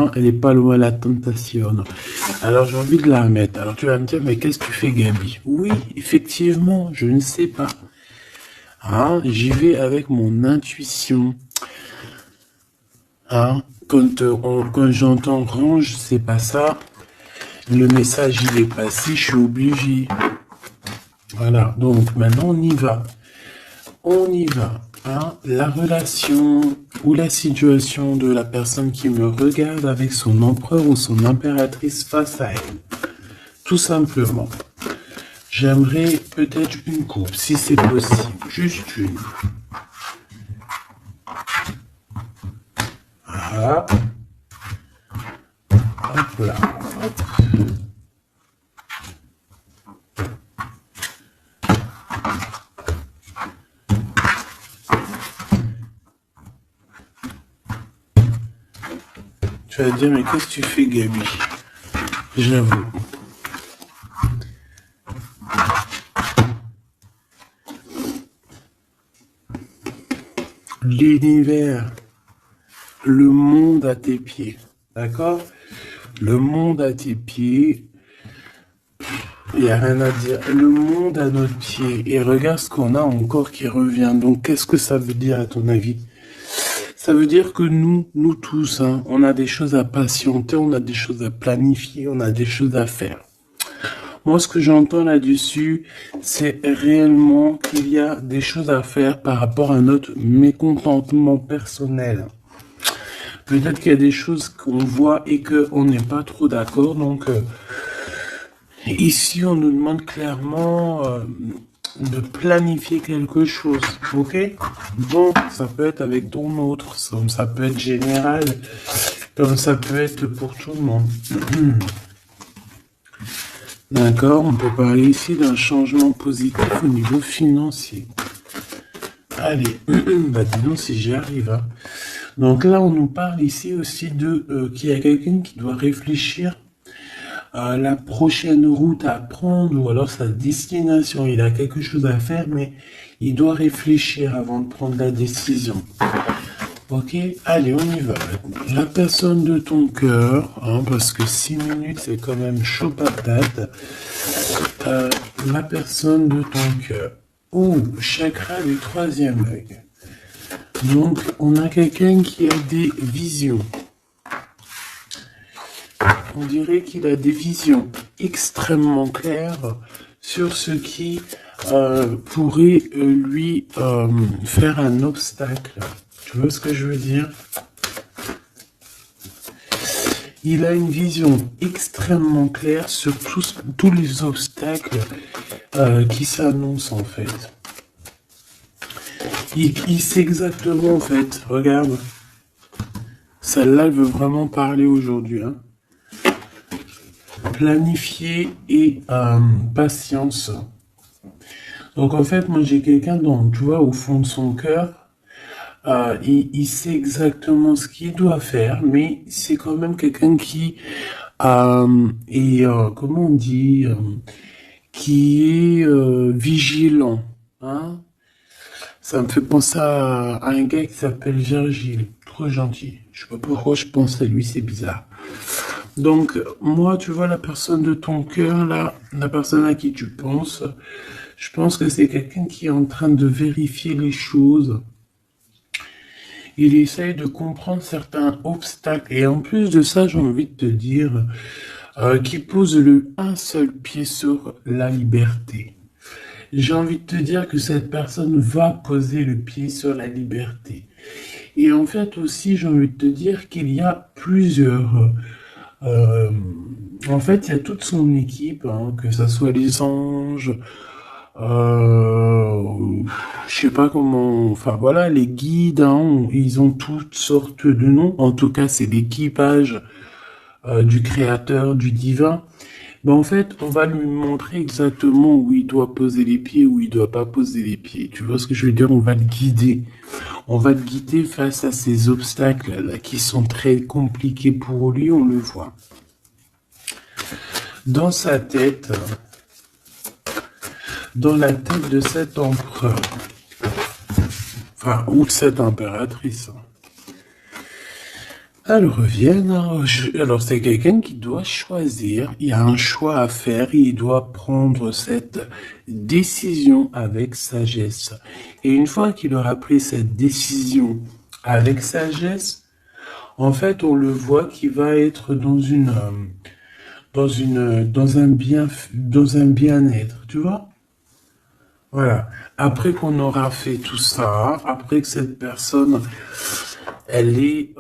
hein, elle n'est pas loin la tentation. Alors j'ai envie de la remettre. Alors tu vas me dire, mais qu'est-ce que tu fais, Gabi? Oui, effectivement, je ne sais pas. Hein, j'y vais avec mon intuition. Hein, quand j'entends range, c'est pas ça. Le message il est passé, je suis obligé. Voilà, donc maintenant on y va. On y va. Hein. La relation ou la situation de la personne qui me regarde avec son empereur ou son impératrice face à elle. Tout simplement. J'aimerais peut-être une coupe, si c'est possible. Juste une. Voilà. Hop là. Hop. Tu vas te dire, mais qu'est-ce que tu fais, Gabi? J'avoue. L'univers, le monde à tes pieds, d'accord? Le monde à tes pieds, il n'y a rien à dire. Le monde à notre pied, et regarde ce qu'on a encore qui revient. Donc, qu'est-ce que ça veut dire à ton avis? Ça veut dire que nous tous, hein, on a des choses à patienter, on a des choses à planifier, on a des choses à faire. Moi, ce que j'entends là-dessus, c'est réellement qu'il y a des choses à faire par rapport à notre mécontentement personnel. Peut-être qu'il y a des choses qu'on voit et qu'on n'est pas trop d'accord. Donc, ici, on nous demande clairement de planifier quelque chose. Ok? Donc, ça peut être avec ton autre, ça peut être général, comme ça peut être pour tout le monde. D'accord, on peut parler ici d'un changement positif au niveau financier. Allez, bah dis donc si j'y arrive. Hein. Donc là, on nous parle ici aussi de qu'il y a quelqu'un qui doit réfléchir à la prochaine route à prendre ou alors sa destination. Il a quelque chose à faire, mais il doit réfléchir avant de prendre la décision. Ok, allez, on y va. La personne de ton cœur, hein, parce que 6 minutes, c'est quand même chaud patate. La personne de ton cœur. Ouh, chakra du 3e œil. Donc, on a quelqu'un qui a des visions. On dirait qu'il a des visions extrêmement claires sur ce qui pourrait lui faire un obstacle. Tu vois ce que je veux dire? Il a une vision extrêmement claire sur tous les obstacles qui s'annoncent en fait. Il sait exactement en fait, regarde. Celle-là, elle veut vraiment parler aujourd'hui. Hein. Planifier et patience. Donc en fait, moi j'ai quelqu'un dans, tu vois, au fond de son cœur, il sait exactement ce qu'il doit faire, mais c'est quand même quelqu'un qui est, comment on dit, qui est vigilant. Hein. Ça me fait penser à un gars qui s'appelle Virgile, trop gentil. Je sais pas pourquoi je pense à lui, c'est bizarre. Donc, moi, tu vois, la personne de ton cœur, là, la personne à qui tu penses, je pense que c'est quelqu'un qui est en train de vérifier les choses. Il essaye de comprendre certains obstacles. Et en plus de ça, j'ai envie de te dire qu'il pose un seul pied sur la liberté. J'ai envie de te dire que cette personne va poser le pied sur la liberté. Et en fait aussi, j'ai envie de te dire qu'il y a plusieurs... en fait, il y a toute son équipe, hein, que ça soit les anges, je sais pas comment... Enfin voilà, les guides, hein, ils ont toutes sortes de noms. En tout cas, c'est l'équipage du créateur, du divin. Ben en fait, on va lui montrer exactement où il doit poser les pieds, où il doit pas poser les pieds. Tu vois ce que je veux dire? On va le guider. On va le guider face à ces obstacles là qui sont très compliqués pour lui, on le voit. Dans sa tête, dans la tête de cet empereur, enfin, ou de cette impératrice, Elles reviennent. Alors, c'est quelqu'un qui doit choisir. Il y a un choix à faire. Il doit prendre cette décision avec sagesse. Et une fois qu'il aura pris cette décision avec sagesse, en fait, on le voit qui va être dans un bien-être, tu vois? Voilà. Après qu'on aura fait tout ça, après que cette personne, elle ait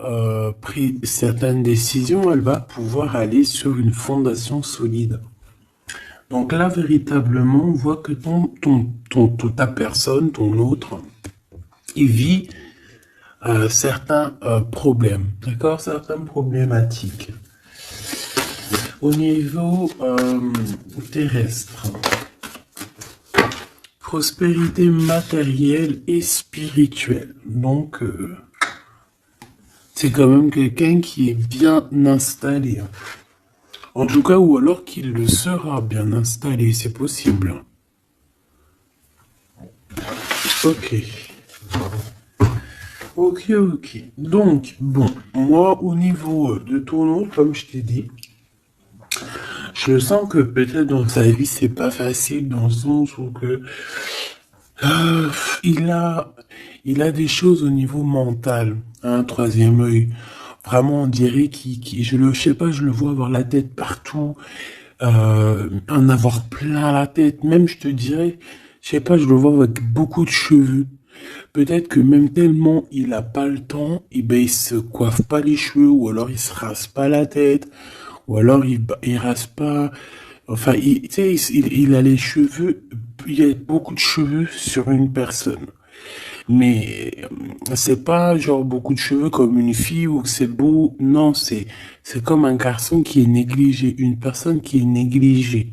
pris certaines décisions, elle va pouvoir aller sur une fondation solide. Donc là, véritablement, on voit que ta personne, ton autre, il vit certains problèmes, d'accord? Certaines problématiques. Au niveau terrestre, prospérité matérielle et spirituelle. Donc, c'est quand même quelqu'un qui est bien installé. En tout cas, ou alors qu'il le sera bien installé, c'est possible. Ok. Ok. Donc, bon, moi, au niveau de ton autre, comme je t'ai dit, je sens que peut-être dans sa vie, c'est pas facile, dans le sens où que euh, il a, il a des choses au niveau mental, un troisième œil. Vraiment, on dirait je sais pas, je le vois avoir la tête partout, en avoir plein la tête. Même, je te dirais, je sais pas, je le vois avec beaucoup de cheveux. Peut-être que même tellement il a pas le temps, et ben il se coiffe pas les cheveux, ou alors il se rase pas la tête, ou alors il rase pas. Enfin, tu sais, il a les cheveux, il y a beaucoup de cheveux sur une personne. Mais c'est pas genre beaucoup de cheveux comme une fille ou que c'est beau. Non, c'est comme un garçon qui est négligé, une personne qui est négligée.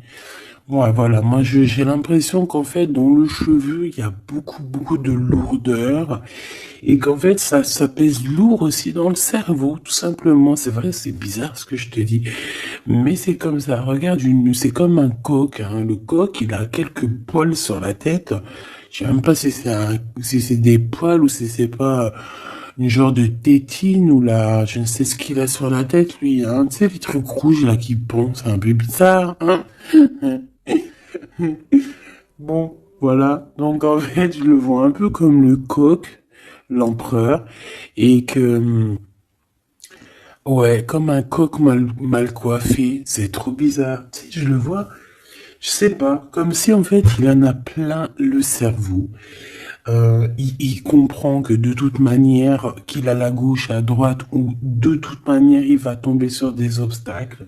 Ouais, voilà, moi j'ai l'impression qu'en fait dans le cheveu il y a beaucoup de lourdeur et qu'en fait ça pèse lourd aussi dans le cerveau, tout simplement. C'est vrai, c'est bizarre ce que je te dis, mais c'est comme ça. Regarde, c'est comme un coq, hein. Le coq, il a quelques poils sur la tête. Je sais même pas si c'est des poils ou si c'est pas une genre de tétine ou là, je ne sais ce qu'il a sur la tête, lui, hein. Tu sais, les trucs rouges là qui pendent, c'est un peu bizarre, hein. Bon, voilà. Donc en fait, je le vois un peu comme le coq, l'empereur, et que ouais, comme un coq mal coiffé, c'est trop bizarre. Tu sais, je le vois, je sais pas, comme si en fait il en a plein le cerveau. Il comprend que de toute manière, qu'il a la gauche, à droite, ou de toute manière il va tomber sur des obstacles.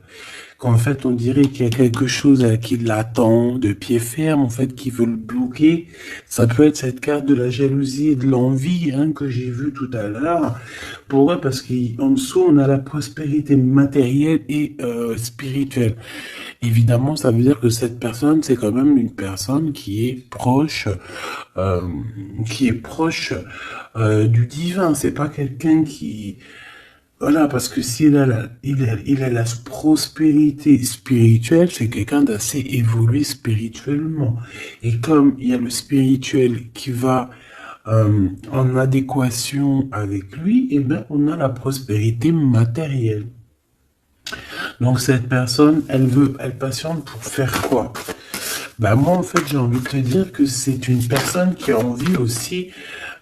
Qu'en fait on dirait qu'il y a quelque chose qui l'attend de pied ferme, en fait, qui veut le bloquer. Ça peut être cette carte de la jalousie et de l'envie, hein, que j'ai vue tout à l'heure. Pourquoi? Parce qu'en dessous on a la prospérité matérielle et spirituelle. Évidemment, ça veut dire que cette personne, c'est quand même une personne euh, qui est proche du divin. C'est pas quelqu'un qui, voilà, parce que s'il a il a la prospérité spirituelle, c'est quelqu'un d'assez évolué spirituellement. Et comme il y a le spirituel qui va en adéquation avec lui, eh ben, on a la prospérité matérielle. Donc cette personne, elle patiente pour faire quoi? Bah moi en fait j'ai envie de te dire que c'est une personne qui a envie aussi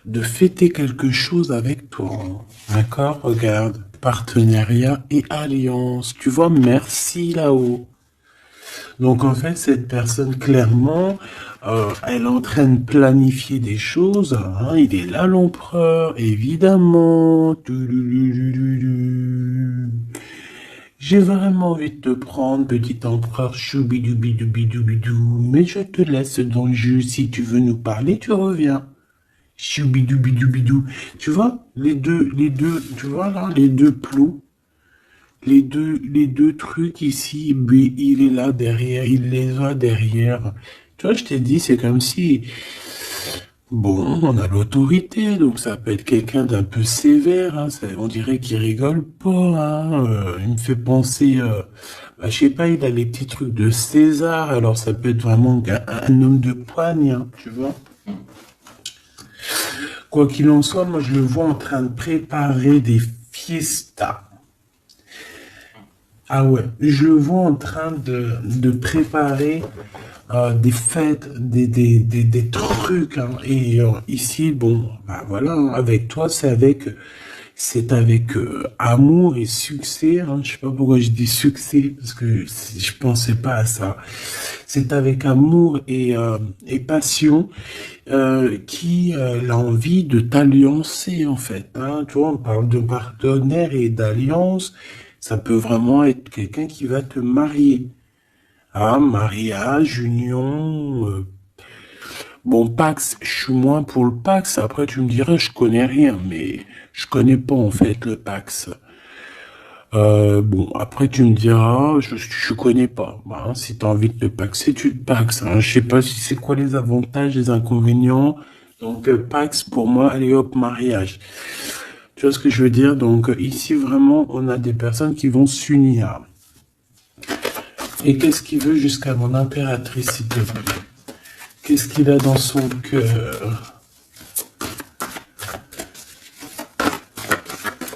de fêter quelque chose avec toi. D'accord? Regarde, partenariat et alliance. Tu vois, merci là-haut. Donc en fait cette personne clairement, elle est en train de planifier des choses, hein. Il est là l'empereur, évidemment. J'ai vraiment envie de te prendre, petit empereur choubidoubidoubidoubidou, mais je te laisse dans le jeu. Si tu veux nous parler, tu reviens. Choubidoubidou. Tu vois, tu vois là, les deux plots, les deux trucs ici, mais il est là derrière, il les a derrière. Tu vois, je t'ai dit, c'est comme si, bon, on a l'autorité, donc ça peut être quelqu'un d'un peu sévère, hein, on dirait qu'il rigole pas, hein, il me fait penser, bah, je sais pas, il a les petits trucs de César, alors ça peut être vraiment un homme de poigne, hein, tu vois. Quoi qu'il en soit, moi je le vois en train de préparer des fiestas. Ah ouais, je le vois en train de préparer des fêtes, des trucs, hein. Et ici, bon, bah voilà, hein, avec toi, c'est avec amour et succès, hein. Je sais pas pourquoi je dis succès, parce que je pensais pas à ça. C'est avec amour et passion qui a envie de t'alliancer, en fait, hein. Tu vois, on parle de partenaire et d'alliance. Ça peut vraiment être quelqu'un qui va te marier. Ah, mariage, union. Bon, Pax, je suis moins pour le Pax. Après, tu me dirais, je connais rien, mais je connais pas en fait le Pax. Bon, après tu me diras, je connais pas. Bah, hein, si tu as envie de te paxer, tu te paxes, hein. Je sais pas si c'est quoi les avantages, les inconvénients. Donc, Pax, pour moi, allez hop, mariage. Tu vois ce que je veux dire? Donc, ici, vraiment, on a des personnes qui vont s'unir. Et qu'est-ce qu'il veut jusqu'à mon impératrice, s'il te plaît? Qu'est-ce qu'il a dans son cœur?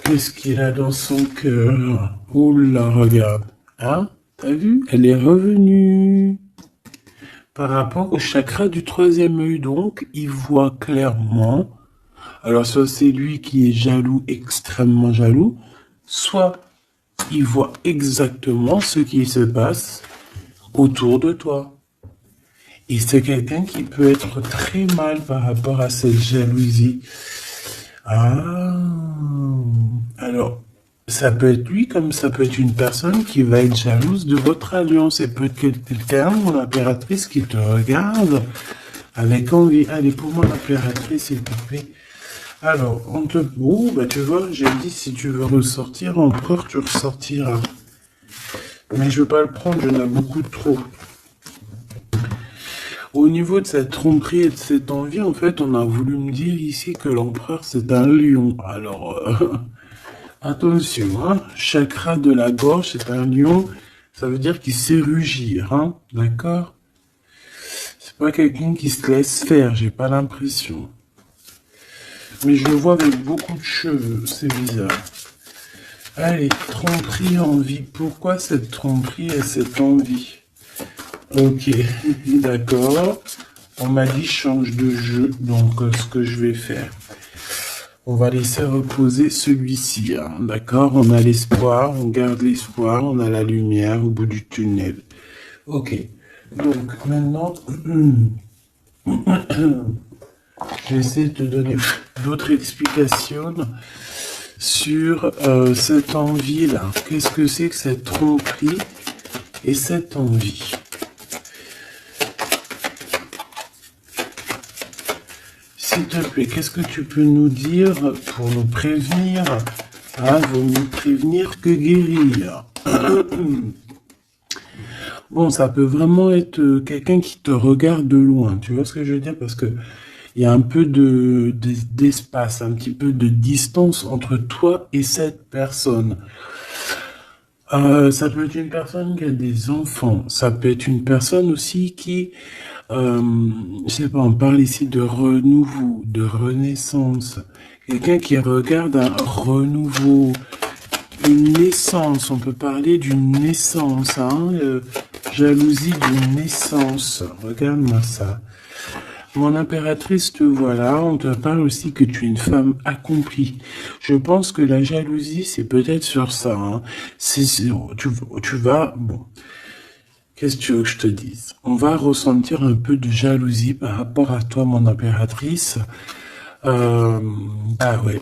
Qu'est-ce qu'il a dans son cœur? Oula, regarde. Hein? T'as vu? Elle est revenue. Par rapport au chakra du troisième œil, donc, il voit clairement. Alors, soit c'est lui qui est jaloux, extrêmement jaloux, soit il voit exactement ce qui se passe autour de toi. Et c'est quelqu'un qui peut être très mal par rapport à cette jalousie. Ah, alors, ça peut être lui comme ça peut être une personne qui va être jalouse de votre alliance. Et peut être quelqu'un, mon impératrice, qui te regarde avec envie. Allez, pour moi, l'impératrice, s'il te plaît. Alors, on te... Oh, bah tu vois, j'ai dit, si tu veux ressortir, empereur, tu ressortiras. Mais je veux pas le prendre, je n'ai beaucoup trop. Au niveau de cette tromperie et de cette envie, en fait, on a voulu me dire ici que l'empereur, c'est un lion. Alors, attention, hein, chakra de la gorge, c'est un lion, ça veut dire qu'il sait rugir, hein, d'accord? C'est pas quelqu'un qui se laisse faire, j'ai pas l'impression. Mais je le vois avec beaucoup de cheveux, c'est bizarre. Allez, tromperie, envie. Pourquoi cette tromperie et cette envie? Ok, d'accord. On m'a dit change de jeu, donc ce que je vais faire. On va laisser reposer celui-ci, hein, d'accord? On a l'espoir, on garde l'espoir, on a la lumière au bout du tunnel. Ok, donc maintenant, je vais essayer de te donner d'autres explications sur cette envie-là. Qu'est-ce que c'est que cette tromperie et cette envie? S'il te plaît, qu'est-ce que tu peux nous dire pour nous prévenir? Ah, vaut mieux prévenir que guérir. Bon, ça peut vraiment être quelqu'un qui te regarde de loin. Tu vois ce que je veux dire? Parce que il y a un peu d'espace, un petit peu de distance entre toi et cette personne. Ça peut être une personne qui a des enfants. Ça peut être une personne aussi qui, euh, je sais pas, on parle ici de renouveau, de renaissance. Quelqu'un qui regarde un renouveau, une naissance. On peut parler d'une naissance, hein, jalousie d'une naissance. Regarde-moi ça. Mon impératrice, te voilà, on te parle aussi que tu es une femme accomplie. Je pense que la jalousie, c'est peut-être sur ça, hein. Tu vas, bon, qu'est-ce que tu veux que je te dise? On va ressentir un peu de jalousie par rapport à toi, mon impératrice. Ah ouais.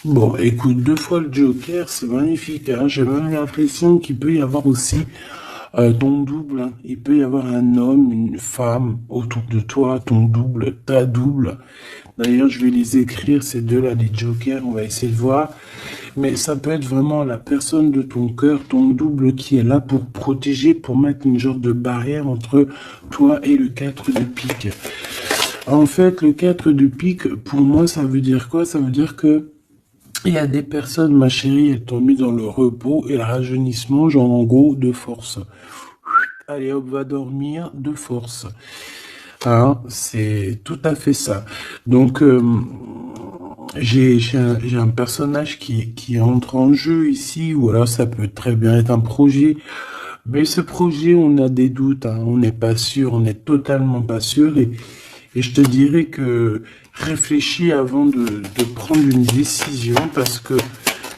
Bon, écoute, deux fois le Joker, c'est magnifique, hein. J'ai même l'impression qu'il peut y avoir aussi ton double, hein. Il peut y avoir un homme, une femme autour de toi, ton double, ta double. D'ailleurs, je vais les écrire, ces deux-là, les jokers, on va essayer de voir. Mais ça peut être vraiment la personne de ton cœur, ton double qui est là pour protéger, pour mettre une genre de barrière entre toi et le 4 de pique. En fait, le 4 de pique, pour moi, ça veut dire quoi? Ça veut dire que il y a des personnes, ma chérie, elles t'ont mis dans le repos et le rajeunissement, genre en gros, de force. Allez hop, va dormir de force. Hein, c'est tout à fait ça. Donc, j'ai un personnage qui entre en jeu ici, ou alors ça peut très bien être un projet. Mais ce projet, on a des doutes, hein, on n'est pas sûr, on n'est totalement pas sûr. Et je te dirais que réfléchis avant de prendre une décision parce que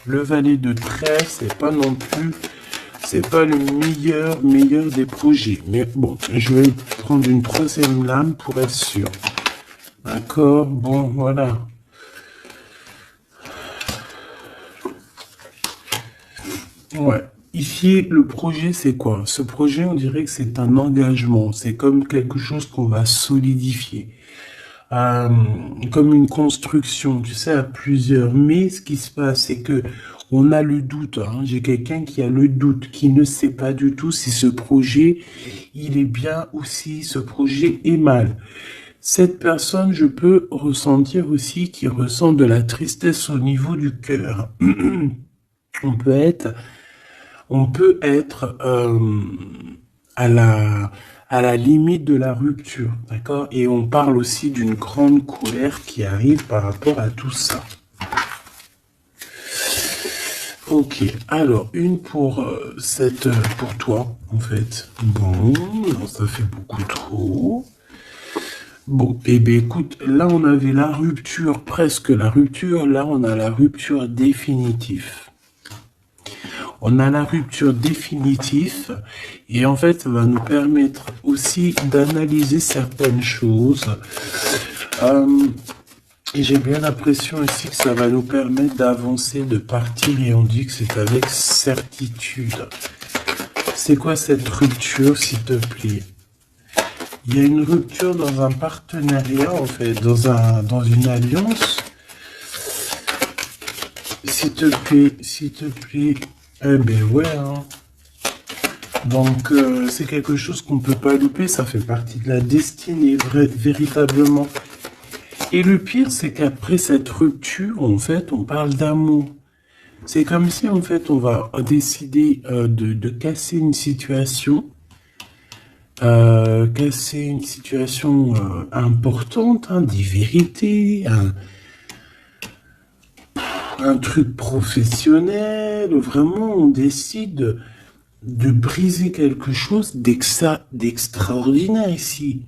le valet de trait, c'est pas non plus, c'est pas le meilleur des projets. Mais bon, je vais prendre une troisième lame pour être sûr. D'accord, bon, voilà. Ouais. Ici, le projet, c'est quoi? Ce projet, on dirait que c'est un engagement. C'est comme quelque chose qu'on va solidifier. Euh, Comme une construction, tu sais, à plusieurs. Mais ce qui se passe, c'est que on a le doute, hein. J'ai quelqu'un qui a le doute, qui ne sait pas du tout si ce projet, il est bien ou si ce projet est mal. Cette personne, je peux ressentir aussi qu'il ressent de la tristesse au niveau du cœur. On peut être à à la limite de la rupture, d'accord? Et on parle aussi d'une grande colère qui arrive par rapport à tout ça. Ok, alors une pour pour toi, en fait. Bon, non, ça fait beaucoup trop. Bon, eh bien, écoute, là on avait la rupture, presque la rupture, là on a la rupture définitive. On a la rupture définitive et en fait, ça va nous permettre aussi d'analyser certaines choses. Et j'ai bien l'impression ici que ça va nous permettre d'avancer, de partir et on dit que c'est avec certitude. C'est quoi cette rupture, s'il te plaît? Il y a une rupture dans un partenariat, en fait, dans une alliance. S'il te plaît, s'il te plaît. Eh ben ouais, hein. Donc, c'est quelque chose qu'on ne peut pas louper, ça fait partie de la destinée, véritablement. Et le pire, c'est qu'après cette rupture, en fait, on parle d'amour. C'est comme si, en fait, on va décider de casser une situation, importante, hein, des vérités, un truc professionnel, vraiment, on décide de briser quelque chose d'extraordinaire ici.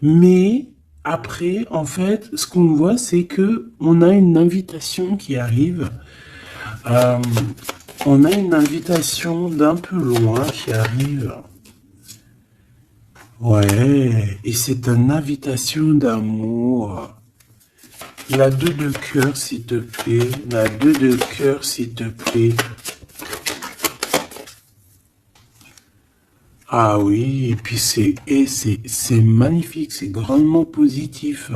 Mais après, en fait, ce qu'on voit, c'est que on a une invitation qui arrive. On a une invitation d'un peu loin qui arrive. Ouais, et c'est une invitation d'amour. La 2 de cœur, s'il te plaît. La 2 de cœur, s'il te plaît. Ah oui, et puis c'est magnifique, c'est grandement positif.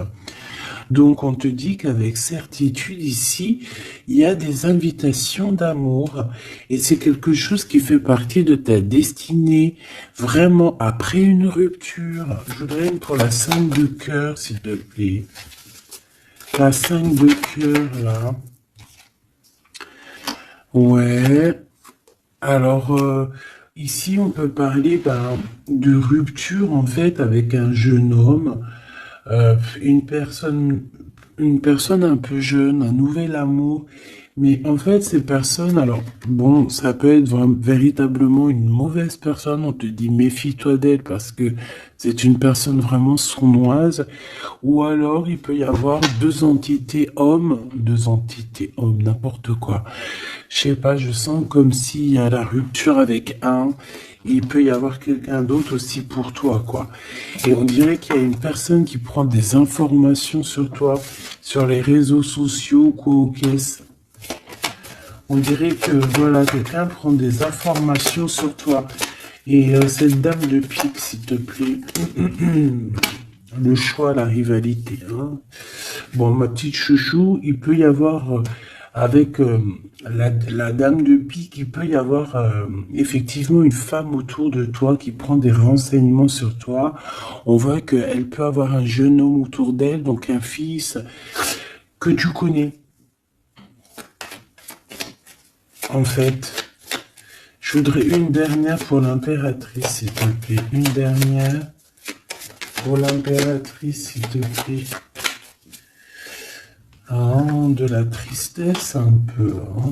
Donc on te dit qu'avec certitude ici, il y a des invitations d'amour et c'est quelque chose qui fait partie de ta destinée, vraiment après une rupture. Je voudrais une pour la 5 de cœur, s'il te plaît. La 5 de cœur, là. Ouais. Alors, ici, on peut parler de rupture, en fait, avec un jeune homme, une personne un peu jeune, un nouvel amour. Mais en fait, ces personnes, alors, bon, ça peut être véritablement une mauvaise personne. On te dit, méfie-toi d'elle parce que c'est une personne vraiment sournoise. Ou alors, il peut y avoir deux entités hommes, n'importe quoi. Je sais pas, je sens comme s'il y a la rupture avec un, et il peut y avoir quelqu'un d'autre aussi pour toi, quoi. Et on dirait qu'il y a une personne qui prend des informations sur toi, sur les réseaux sociaux, quoi, aux caisses. On dirait que, voilà, quelqu'un prend des informations sur toi. Et cette dame de pique, s'il te plaît. Le choix, la rivalité. Hein. Bon, ma petite chouchou, il peut y avoir, avec la dame de pique, il peut y avoir effectivement une femme autour de toi qui prend des renseignements sur toi. On voit qu'elle peut avoir un jeune homme autour d'elle, donc un fils que tu connais. En fait, je voudrais une dernière pour l'impératrice, s'il te plaît. Une dernière pour l'impératrice, s'il te plaît. Hein, de la tristesse un peu. Hein.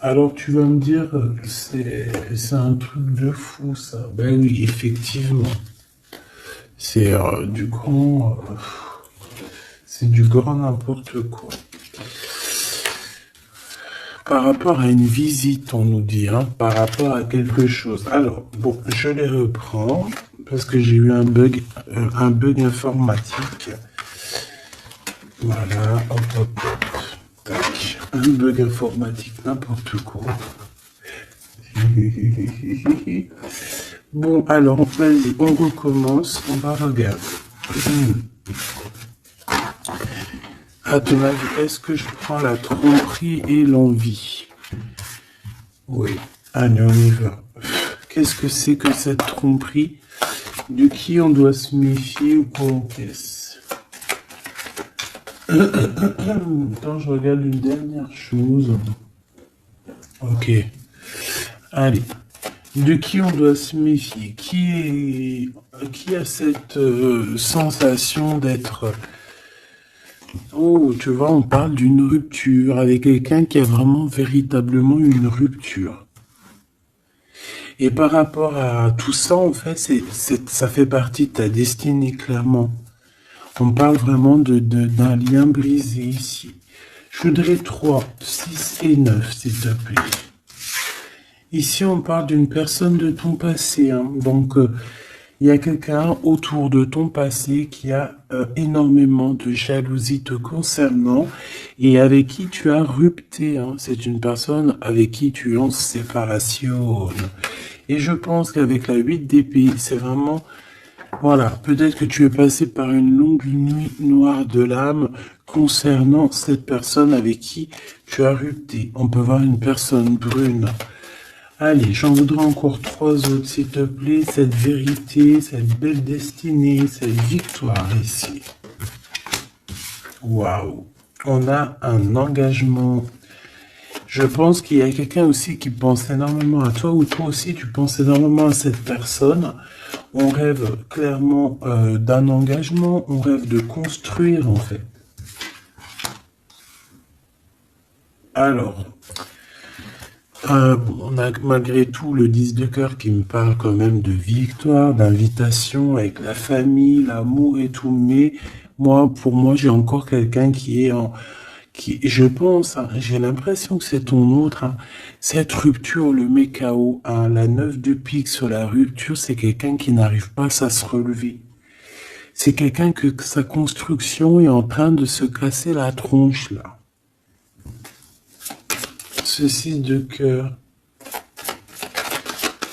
Alors tu vas me dire, c'est un truc de fou ça. Ben oui, effectivement. C'est c'est du grand n'importe quoi. Par rapport à une visite, on nous dit, hein, par rapport à quelque chose. Alors, bon, je les reprends parce que j'ai eu un bug informatique. Voilà, hop, hop, hop. Tac. Un bug informatique, n'importe quoi. Bon, alors, vas-y, on recommence, on va regarder. À ton avis, est-ce que je prends la tromperie et l'envie? Oui. Allez, on y va. Qu'est-ce que c'est que cette tromperie? De qui on doit se méfier ou quoi on caisse? Quand je regarde une dernière chose. Ok. Allez. De qui on doit se méfier? Qui a cette sensation d'être... Oh, tu vois, on parle d'une rupture avec quelqu'un qui a vraiment véritablement une rupture. Et par rapport à tout ça, en fait, ça fait partie de ta destinée, clairement. On parle vraiment d'un lien brisé ici. Je voudrais 3, 6 et 9, s'il te plaît. Ici, on parle d'une personne de ton passé. Hein. Donc, il y a quelqu'un autour de ton passé qui a énormément de jalousie te concernant et avec qui tu as rupté. Hein. C'est une personne avec qui tu es en séparation. Et je pense qu'avec la 8 d'épée, c'est vraiment... Voilà, peut-être que tu es passé par une longue nuit noire de l'âme concernant cette personne avec qui tu as rupté. On peut voir une personne brune. Allez, j'en voudrais encore 3 autres, s'il te plaît. Cette vérité, cette belle destinée, cette victoire ici. Waouh. On a un engagement. Je pense qu'il y a quelqu'un aussi qui pense énormément à toi, ou toi aussi tu penses énormément à cette personne. On rêve clairement d'un engagement, on rêve de construire en fait. Alors, on a malgré tout le 10 de cœur qui me parle quand même de victoire, d'invitation avec la famille, l'amour et tout, mais pour moi, j'ai encore quelqu'un qui est je pense, hein, j'ai l'impression que c'est ton autre, hein. Cette rupture le met KO, hein. La 9 de pique sur la rupture, c'est quelqu'un qui n'arrive pas à se relever. C'est quelqu'un que sa construction est en train de se casser la tronche, là. Ce 6 de cœur.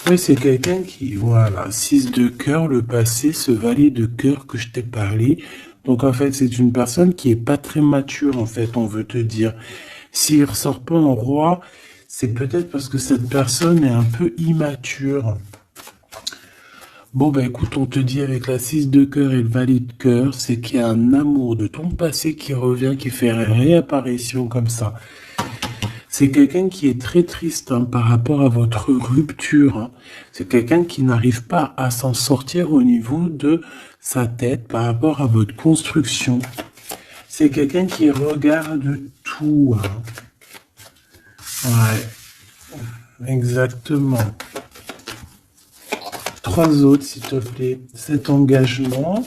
Oui, c'est quelqu'un qui, voilà, 6 de cœur, le passé, ce valet de cœur que je t'ai parlé. Donc, en fait, c'est une personne qui est pas très mature, en fait, on veut te dire. S'il ressort pas en roi, c'est peut-être parce que cette personne est un peu immature. Bon, bah écoute, on te dit avec la 6 de cœur et le valet de cœur, c'est qu'il y a un amour de ton passé qui revient, qui fait réapparition comme ça. C'est quelqu'un qui est très triste hein, par rapport à votre rupture. Hein. C'est quelqu'un qui n'arrive pas à s'en sortir au niveau de sa tête par rapport à votre construction. C'est quelqu'un qui regarde tout. Hein. Ouais, exactement. 3 autres, s'il te plaît. Cet engagement.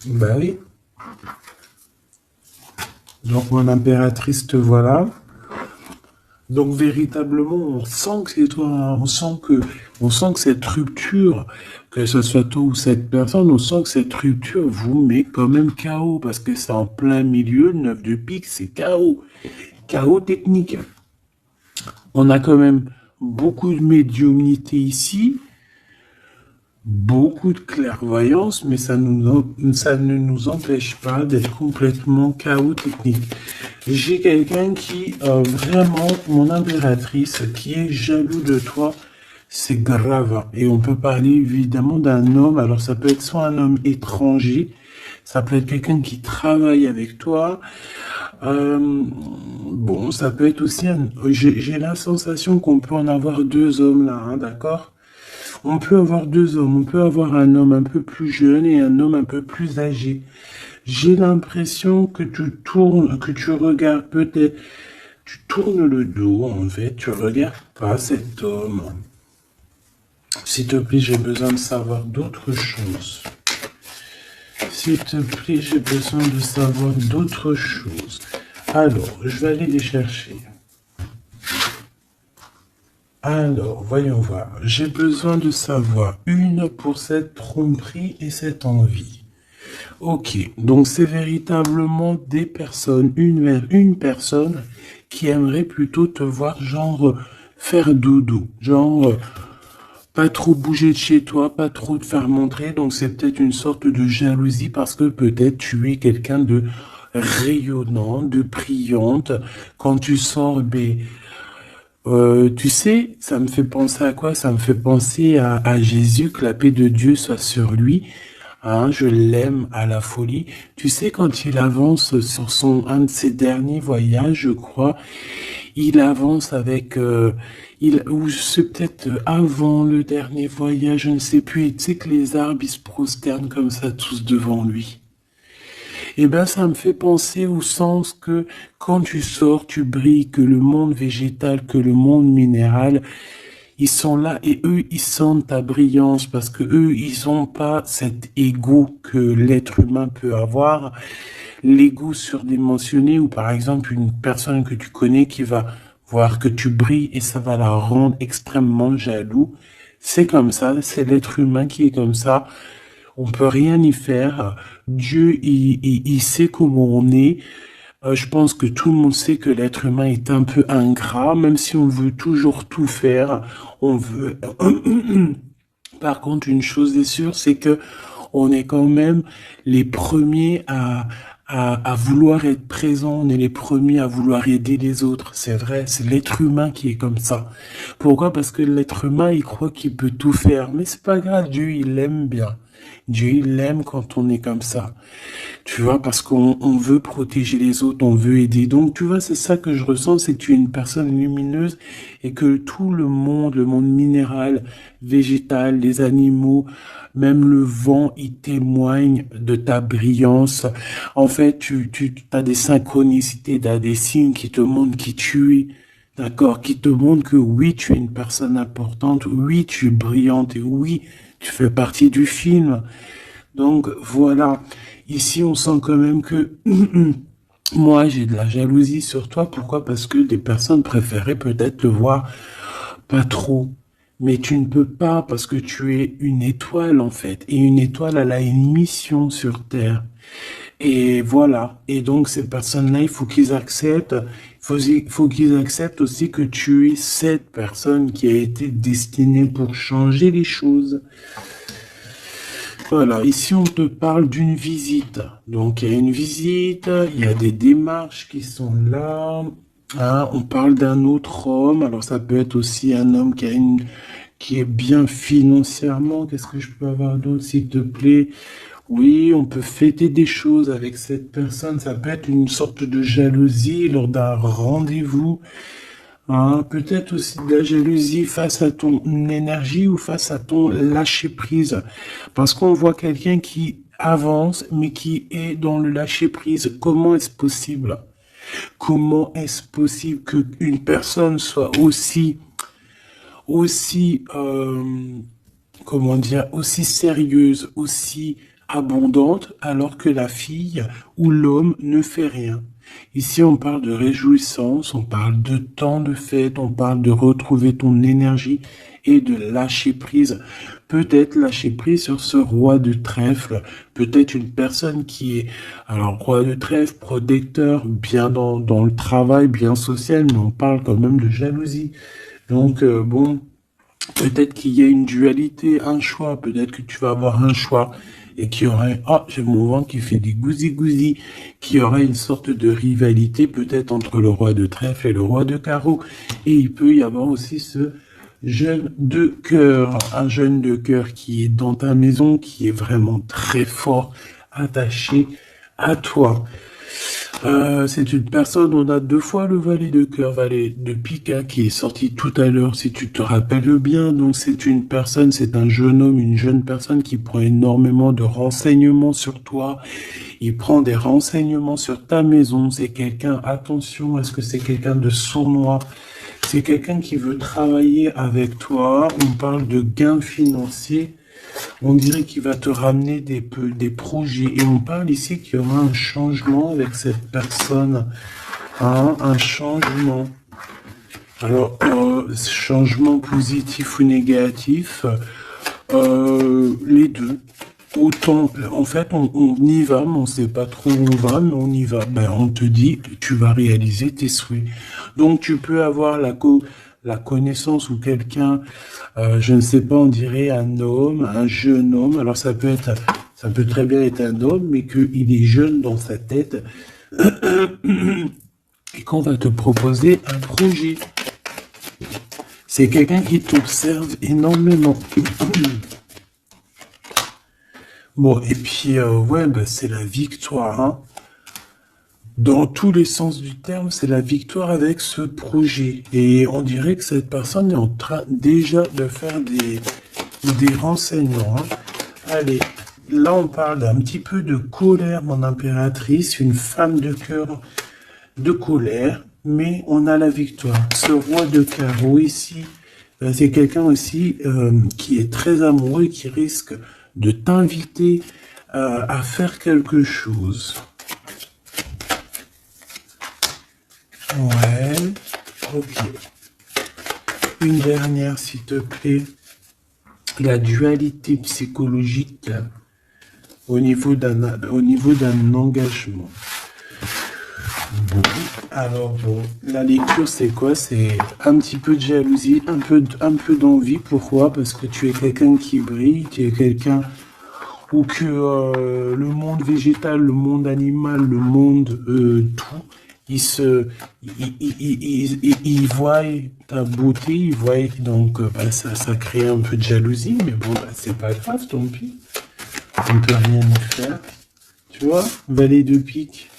Bah oui. Donc mon impératrice te voilà. Donc véritablement, on sent que c'est toi, hein. On sent que cette rupture, que ce soit toi ou cette personne, on sent que cette rupture vous met quand même KO parce que c'est en plein milieu, le 9 de pique, c'est KO. KO technique. On a quand même beaucoup de médiumnité ici. Beaucoup de clairvoyance, mais ça ne nous empêche pas d'être complètement chaos technique. J'ai quelqu'un qui, vraiment, mon impératrice, qui est jaloux de toi, c'est grave. Et on peut parler évidemment d'un homme, alors ça peut être soit un homme étranger, ça peut être quelqu'un qui travaille avec toi, bon, ça peut être aussi j'ai la sensation qu'on peut en avoir 2 hommes là, hein, d'accord ? On peut avoir deux hommes, on peut avoir un homme un peu plus jeune et un homme un peu plus âgé. J'ai l'impression que tu tournes, que tu regardes peut-être, tu tournes le dos en fait, tu regardes pas cet homme. S'il te plaît, j'ai besoin de savoir d'autres choses. S'il te plaît, j'ai besoin de savoir d'autres choses. Alors, je vais aller les chercher. Alors, voyons voir. J'ai besoin de savoir une pour cette tromperie et cette envie. Ok, donc c'est véritablement des personnes, une personne qui aimerait plutôt te voir genre faire dodo, genre pas trop bouger de chez toi, pas trop te faire montrer, donc c'est peut-être une sorte de jalousie parce que peut-être tu es quelqu'un de rayonnant, de brillante. Quand tu sors, tu sais, ça me fait penser à quoi? Ça me fait penser à Jésus, que la paix de Dieu soit sur lui. Hein, je l'aime à la folie. Tu sais, quand il avance sur un de ses derniers voyages, je crois, il avance avec, ou c'est peut-être avant le dernier voyage, je ne sais plus. Et tu sais que les arbres, ils se prosternent comme ça tous devant lui. Eh ben, ça me fait penser au sens que quand tu sors, tu brilles, que le monde végétal, que le monde minéral, ils sont là et eux, ils sentent ta brillance parce que eux, ils ont pas cet ego que l'être humain peut avoir. L'ego surdimensionné ou par exemple une personne que tu connais qui va voir que tu brilles et ça va la rendre extrêmement jaloux. C'est comme ça, c'est l'être humain qui est comme ça. On peut rien y faire. Dieu, il sait comment on est. Je pense que tout le monde sait que l'être humain est un peu ingrat, même si on veut toujours tout faire. On veut. Par contre, une chose est sûre, c'est que on est quand même les premiers à vouloir être présent. On est les premiers à vouloir aider les autres. C'est vrai, c'est l'être humain qui est comme ça. Pourquoi? Parce que l'être humain, il croit qu'il peut tout faire. Mais c'est pas grave, Dieu, il l'aime bien. Dieu, il l'aime quand on est comme ça. Tu vois, parce qu'on veut protéger les autres, on veut aider. Donc, tu vois, c'est ça que je ressens, c'est que tu es une personne lumineuse et que tout le monde minéral, végétal, les animaux, même le vent, il témoigne de ta brillance. En fait, tu as des synchronicités, tu as des signes qui te montrent qui tu es. D'accord, qui te montrent que oui, tu es une personne importante, oui, tu es brillante et oui, tu fais partie du film. Donc voilà, ici on sent quand même que moi j'ai de la jalousie sur toi. Pourquoi? Parce que des personnes préféraient peut-être le voir pas trop. Mais tu ne peux pas parce que tu es une étoile en fait. Et une étoile, elle a une mission sur Terre. Et voilà. Et donc ces personnes-là, il faut qu'ils acceptent. Il faut qu'ils acceptent aussi que tu es cette personne qui a été destinée pour changer les choses. Voilà, ici on te parle d'une visite. Donc il y a une visite, il y a des démarches qui sont là. Hein, on parle d'un autre homme. Alors ça peut être aussi un homme qui est bien financièrement. Qu'est-ce que je peux avoir d'autre, s'il te plaît? Oui, on peut fêter des choses avec cette personne. Ça peut être une sorte de jalousie lors d'un rendez-vous. Hein, peut-être aussi de la jalousie face à ton énergie ou face à ton lâcher-prise. Parce qu'on voit quelqu'un qui avance, mais qui est dans le lâcher-prise. Comment est-ce possible? Comment est-ce possible qu'une personne soit aussi, comment dire, aussi sérieuse, aussi abondante, alors que la fille ou l'homme ne fait rien? Ici, on parle de réjouissance, on parle de temps de fête, on parle de retrouver ton énergie et de lâcher prise. Peut-être lâcher prise sur ce roi de trèfle, peut-être une personne qui est, alors roi de trèfle, protecteur, bien dans le travail, bien social, mais on parle quand même de jalousie. Donc, bon, peut-être qu'il y a une dualité, un choix. Peut-être que tu vas avoir un choix et qu'il y aurait, j'ai mon ventre qui fait des gousi-gousi, qu'il y aurait une sorte de rivalité peut-être entre le roi de trèfle et le roi de carreau. Et il peut y avoir aussi ce jeune de cœur, un jeune de cœur qui est dans ta maison, qui est vraiment très fort, attaché à toi. C'est une personne, on a deux fois le valet de cœur, valet de pique, hein, qui est sorti tout à l'heure, si tu te rappelles bien. Donc c'est une personne, c'est un jeune homme, une jeune personne qui prend énormément de renseignements sur toi. Il prend des renseignements sur ta maison. C'est quelqu'un, attention, est-ce que c'est quelqu'un de sournois? C'est quelqu'un qui veut travailler avec toi. On parle de gains financiers. On dirait qu'il va te ramener des projets. Et on parle ici qu'il y aura un changement avec cette personne. Hein, un changement. Alors, changement positif ou négatif, les deux. Autant, en fait, on y va, mais on sait pas trop où on va, mais on y va. Ben, on te dit, tu vas réaliser tes souhaits. Donc, tu peux avoir la connaissance ou quelqu'un, je ne sais pas, on dirait un homme, un jeune homme. Alors, ça peut très bien être un homme, mais qu'il est jeune dans sa tête et qu'on va te proposer un projet. C'est quelqu'un qui t'observe énormément. Bon, et puis, ouais, bah, c'est la victoire, hein. Dans tous les sens du terme, c'est la victoire avec ce projet. Et on dirait que cette personne est en train déjà de faire des renseignements, hein. Allez, là, on parle d'un petit peu de colère, mon impératrice, une femme de cœur de colère, mais on a la victoire. Ce roi de carreau ici, c'est quelqu'un aussi qui est très amoureux, qui risque de t'inviter à faire quelque chose. Ouais, ok. Une dernière, s'il te plaît. La dualité psychologique au niveau d'un engagement. Bon, alors bon, la lecture c'est quoi? C'est un petit peu de jalousie, un peu d'envie. Pourquoi? Parce que tu es quelqu'un qui brille, tu es quelqu'un ou que le monde végétal, le monde animal, le monde tout, il voit ta beauté, il voit donc bah, ça crée un peu de jalousie, mais bon, bah, c'est pas grave, tant pis, on peut rien y faire. Tu vois, valet de pique.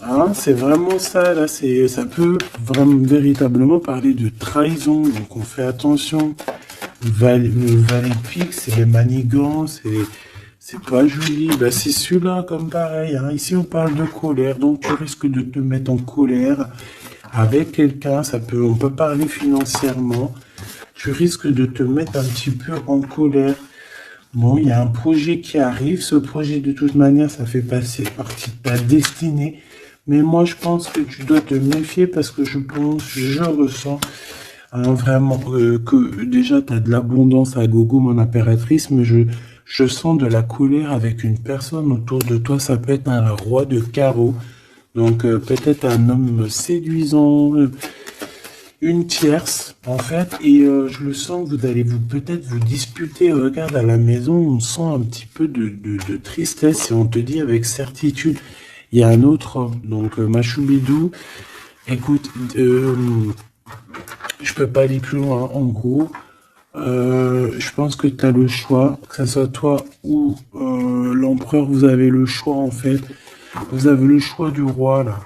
Hein, c'est vraiment ça, là, ça peut vraiment véritablement parler de trahison, donc on fait attention. Le valet de pique, c'est les manigances, c'est pas joli. Bah, c'est celui-là, comme pareil, hein. Ici, on parle de colère, donc tu risques de te mettre en colère avec quelqu'un, on peut parler financièrement. Tu risques de te mettre un petit peu en colère. Bon, il y a un projet qui arrive. Ce projet, de toute manière, ça fait passer partie de ta destinée. Mais moi, je pense que tu dois te méfier parce que je ressens hein, vraiment que déjà, tu as de l'abondance à gogo, mon impératrice, mais je sens de la colère avec une personne autour de toi. Ça peut être un roi de carreau. Donc, peut-être un homme séduisant, une tierce, en fait, et je le sens que vous allez peut-être vous disputer. Regarde, à la maison, on sent un petit peu de tristesse et on te dit avec certitude, il y a un autre homme. Donc, Machoubidou, écoute, je peux pas aller plus loin, en gros. Je pense que tu as le choix, que ce soit toi ou l'empereur, vous avez le choix, en fait. Vous avez le choix du roi, là.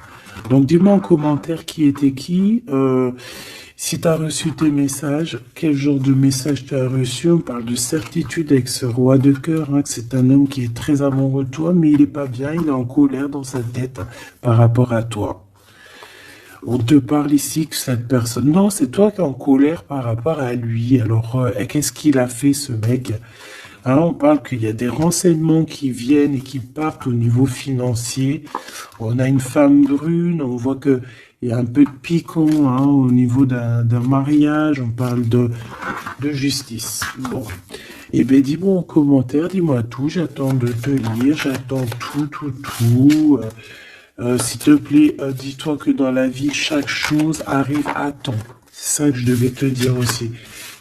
Donc, dis-moi en commentaire qui était qui. Si tu as reçu tes messages, quel genre de message tu as reçu? On parle de certitude avec ce roi de cœur, hein, que c'est un homme qui est très amoureux de toi, mais il est pas bien, il est en colère dans sa tête par rapport à toi. On te parle ici que cette personne... Non, c'est toi qui es en colère par rapport à lui. Alors, qu'est-ce qu'il a fait, ce mec? Hein, on parle qu'il y a des renseignements qui viennent et qui partent au niveau financier. On a une femme brune, on voit que il y a un peu de piquant hein, au niveau d'un mariage. On parle de justice. Bon. Eh bien, dis-moi en commentaire, dis-moi tout. J'attends de te lire, j'attends tout. S'il te plaît, dis-toi que dans la vie, chaque chose arrive à temps. C'est ça que je devais te dire aussi.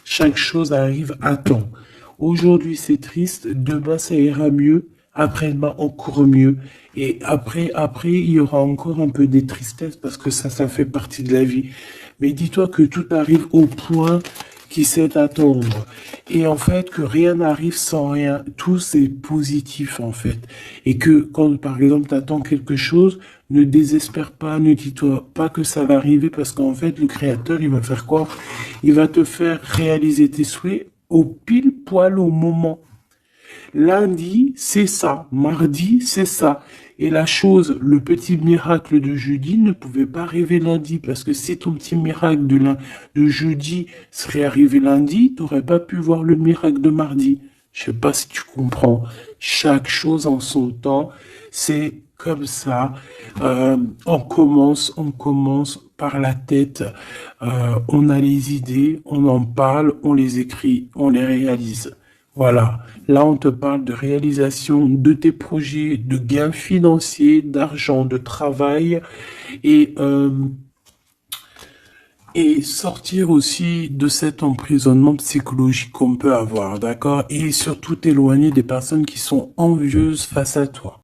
Chaque chose arrive à temps. Aujourd'hui, c'est triste. Demain, ça ira mieux. Après-demain, encore mieux. Et après, il y aura encore un peu des tristesses parce que ça fait partie de la vie. Mais dis-toi que tout arrive au point qui sait t'attendre. Et en fait, que rien n'arrive sans rien. Tout c'est positif, en fait. Et que quand, par exemple, t'attends quelque chose, ne désespère pas, ne dis-toi pas que ça va arriver parce qu'en fait, le créateur, il va faire quoi? Il va te faire réaliser tes souhaits au pile poil au moment. Lundi, c'est ça. Mardi, c'est ça. Et la chose, le petit miracle de jeudi ne pouvait pas arriver lundi parce que si ton petit miracle de jeudi serait arrivé lundi, tu n'aurais pas pu voir le miracle de mardi. Je sais pas si tu comprends. Chaque chose en son temps, c'est comme ça. On commence par la tête. On a les idées, on en parle, on les écrit, on les réalise. Voilà, là on te parle de réalisation de tes projets, de gains financiers, d'argent, de travail et, euh, et sortir aussi de cet emprisonnement psychologique qu'on peut avoir, d'accord? Et surtout t'éloigner des personnes qui sont envieuses face à toi.